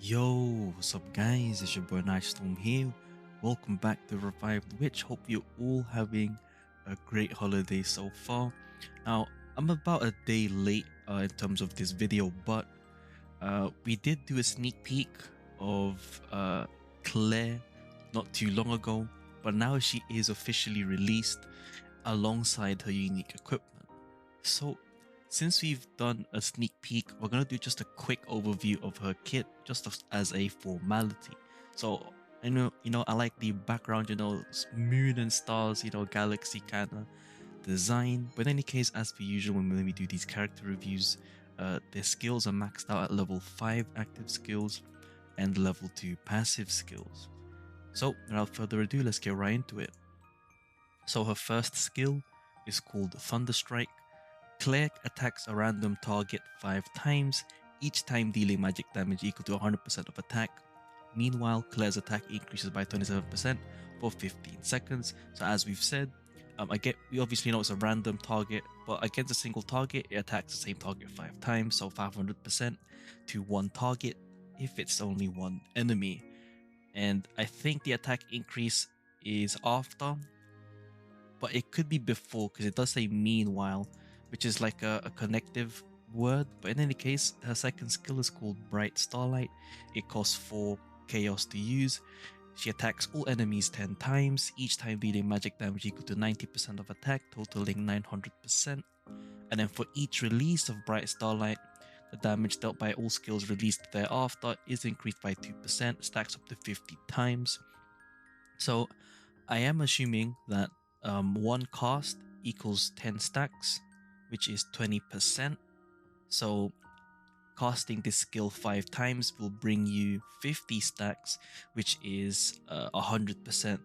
Yo, what's up guys? It's your boy Nitrostorm here. Welcome back to RevivedWitch. Hope you're all having a great holiday so far. Now, I'm about a day late in terms of this video, but we did do a sneak peek of Claire not too long ago, but now she is officially released alongside her unique equipment. So since we've done a sneak peek, we're going to do just a quick overview of her kit, just as a formality. So, I know, I like the background, moon and stars, galaxy kind of design. But in any case, as per usual, when we do these character reviews, their skills are maxed out at level 5 active skills and level 2 passive skills. So, without further ado, let's get right into it. So her first skill is called Thunderstrike. Claire attacks a random target 5 times, each time dealing magic damage equal to 100% of attack. Meanwhile, Claire's attack increases by 27% for 15 seconds. So as we've said, we obviously know it's a random target, but against a single target, it attacks the same target 5 times, so 500% to one target if it's only one enemy. And I think the attack increase is after, but it could be before because it does say meanwhile, which is like a connective word. But in any case, her second skill is called Bright Starlight. It costs 4 chaos to use. She attacks all enemies 10 times, each time dealing magic damage equal to 90% of attack, totaling 900%. And then for each release of Bright Starlight, the damage dealt by all skills released thereafter is increased by 2%, stacks up to 50 times. So I am assuming that one cast equals 10 stacks, which is 20%. So casting this skill 5 times will bring you 50 stacks, which is 100%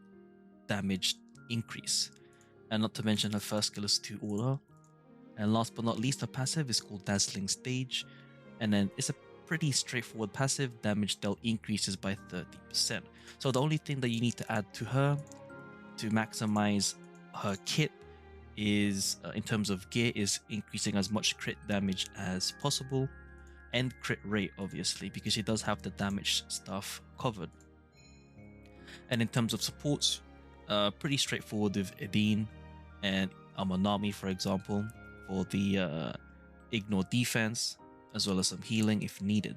damage increase. And not to mention her first skill is 2 order. And last but not least, her passive is called Dazzling Stage. And then it's a pretty straightforward passive. Damage dealt increases by 30%. So the only thing that you need to add to her to maximize her kit is in terms of gear is increasing as much crit damage as possible, and crit rate obviously, because she does have the damage stuff covered. And in terms of supports, pretty straightforward with Edine and Amanami, for example, for the ignore defense, as well as some healing if needed.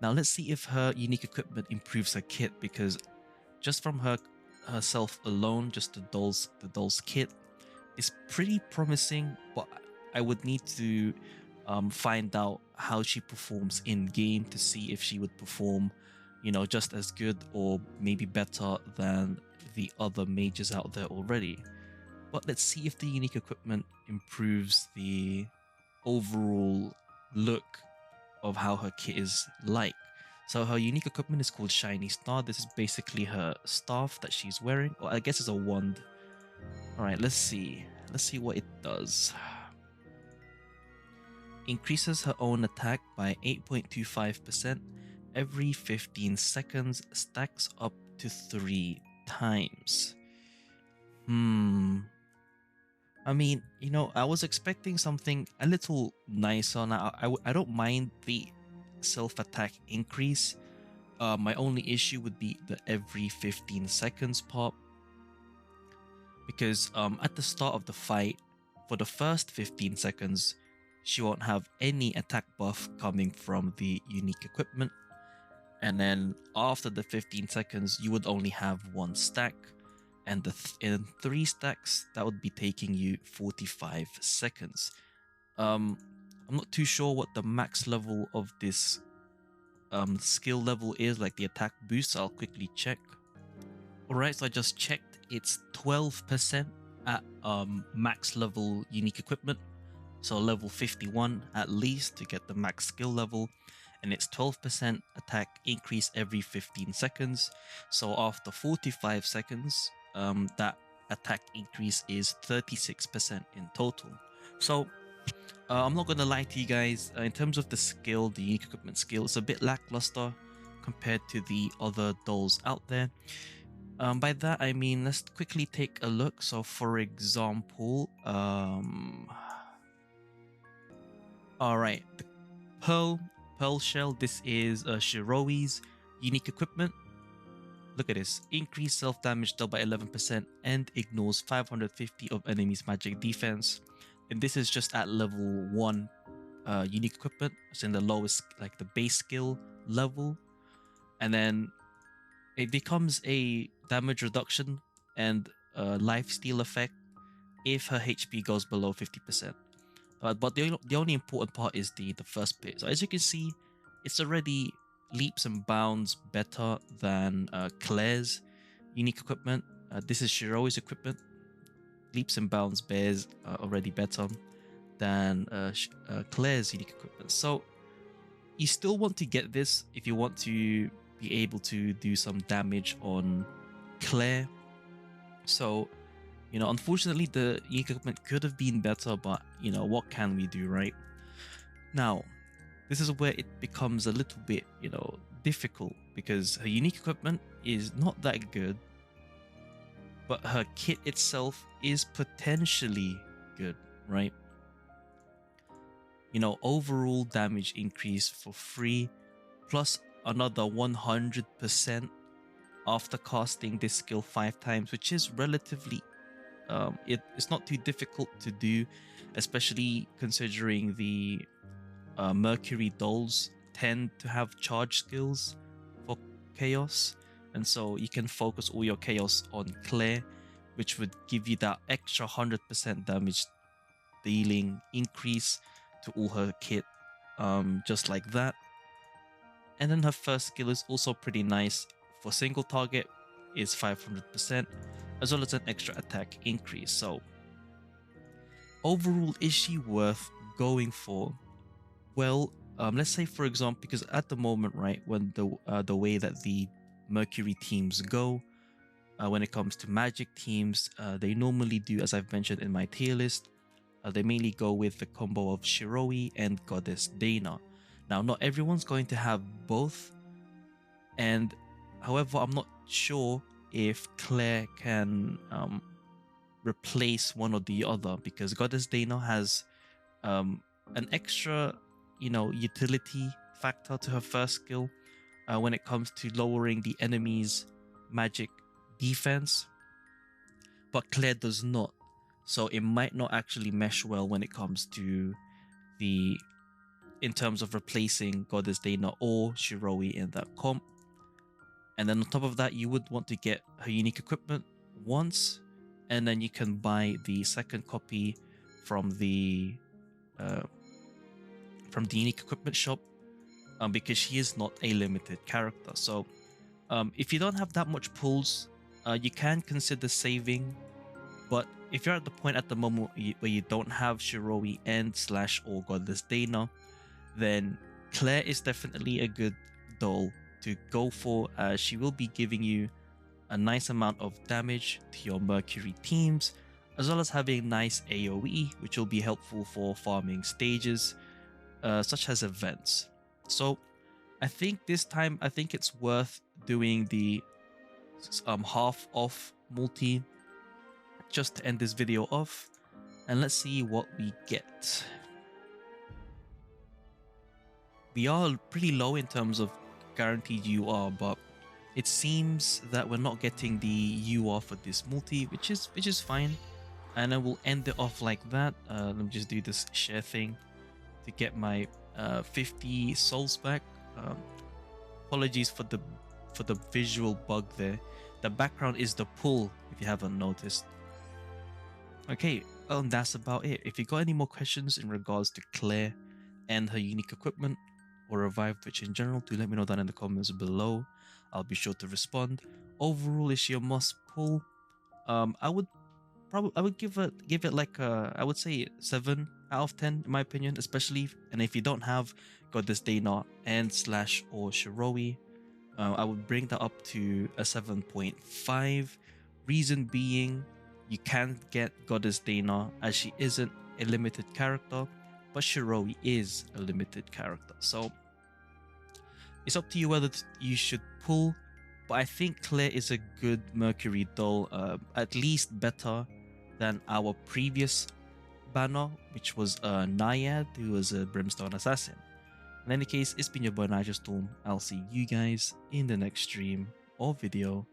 Now let's see if her unique equipment improves her kit, because just from herself alone, just the doll's kit is pretty promising, but I would need to find out how she performs in game to see if she would perform, just as good or maybe better than the other mages out there already. But let's see if the unique equipment improves the overall look of how her kit is like. So her unique equipment is called Shiny Star. This is basically her staff that she's wearing, or I guess it's a wand. Alright, let's see what it does. Increases her own attack by 8.25% every 15 seconds, stacks up to 3 times. I mean, I was expecting something a little nicer. Now, I don't mind the self-attack increase. My only issue would be the every 15 seconds part, because at the start of the fight, for the first 15 seconds, she won't have any attack buff coming from the unique equipment. And then after the 15 seconds, you would only have 1 stack. And in 3 stacks, that would be taking you 45 seconds. I'm not too sure what the max level of this skill level is, like the attack boost. I'll quickly check. Alright, so I just checked. It's 12% at max level unique equipment. So level 51 at least to get the max skill level. And it's 12% attack increase every 15 seconds. So after 45 seconds, that attack increase is 36% in total. So I'm not going to lie to you guys, in terms of the skill, the unique equipment skill, it's a bit lackluster compared to the other dolls out there. By that I mean, let's quickly take a look. So for example, alright, the Pearl Pearl Shell. This is Shiroi's unique equipment. Look at this. Increase self-damage dealt by 11% and ignores 550 of enemies' magic defense. And this is just at level 1 unique equipment. It's in the lowest, like the base skill level. And then it becomes a damage reduction and life steal effect if her HP goes below 50%. But the only important part is the first bit. So as you can see, it's already leaps and bounds better than Claire's unique equipment. This is Shiroi's equipment. Leaps and bounds bears already better than Claire's unique equipment. So you still want to get this if you want to be able to do some damage on Claire. So, you know, unfortunately the unique equipment could have been better, but you know, what can we do, right? Now, this is where it becomes a little bit, you know, difficult because her unique equipment is not that good, but her kit itself is potentially good, right? You know, overall damage increase for free, plus another 100% after casting this skill 5 times, which is relatively, it's not too difficult to do, especially considering the mercury dolls tend to have charge skills for chaos, and so you can focus all your chaos on Claire, which would give you that extra 100% damage dealing increase to all her kit, just like that. And then her first skill is also pretty nice. For single target is 500%, as well as an extra attack increase. So overall, is she worth going for? Well, let's say for example, because at the moment, right, when the way that the mercury teams go, when it comes to magic teams, they normally do, as I've mentioned in my tier list, they mainly go with the combo of Shiroi and Goddess Dana. Now, not everyone's going to have both, and however, I'm not sure if Claire can replace one or the other, because Goddess Dana has an extra, you know, utility factor to her first skill when it comes to lowering the enemy's magic defense, but Claire does not. So it might not actually mesh well when it comes to in terms of replacing Goddess Dana or Shiroi in that comp. And then on top of that, you would want to get her unique equipment once, and then you can buy the second copy from the unique equipment shop, because she is not a limited character. So if you don't have that much pulls, you can consider saving. But if you're at the point at the moment where you don't have Shiroi and / or Goddess Dana, then Claire is definitely a good doll to go for, as she will be giving you a nice amount of damage to your mercury teams, as well as having nice AoE, which will be helpful for farming stages such as events. So I think this time, I think it's worth doing the half off multi just to end this video off, and let's see what we get. We are pretty low in terms of guaranteed UR, but it seems that we're not getting the UR for this multi, which is fine. And I will end it off like that. Let me just do this share thing to get my 50 souls back. Apologies for the visual bug there. The background is the pool, if you haven't noticed. Okay, and that's about it. If you got any more questions in regards to Claire and her unique equipment, or RevivedWitch in general, do let me know down in the comments below. I'll be sure to respond. Overall, is she a must pull? I would give it like I would say 7 out of 10 in my opinion, especially, and if you don't have Goddess Dana and / or Shiroi, I would bring that up to a 7.5. Reason being, you can't get Goddess Dana as she isn't a limited character, but Shiroi is a limited character. So it's up to you whether you should pull, but I think Claire is a good mercury doll, at least better than our previous banner, which was Naiad, who was a brimstone assassin. In any case, it's been your boy Nitrostorm. I'll see you guys in the next stream or video.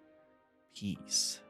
Peace.